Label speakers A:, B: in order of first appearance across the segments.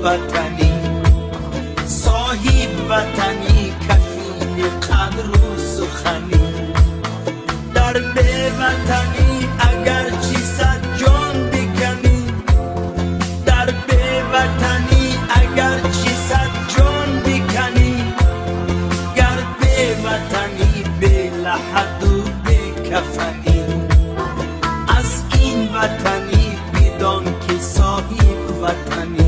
A: وطنی، صاحب وطنی کفیل قدر و سخنی. در به وطنی اگر چی صد جان بکنی، در به وطنی اگر چی صد جان بکنی، گر به وطنی به لحد و به کفنی. از این وطنی بدان که صاحب وطنی.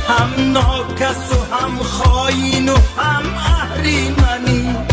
A: هم ناکس و هم خاین و هم اهریمنی.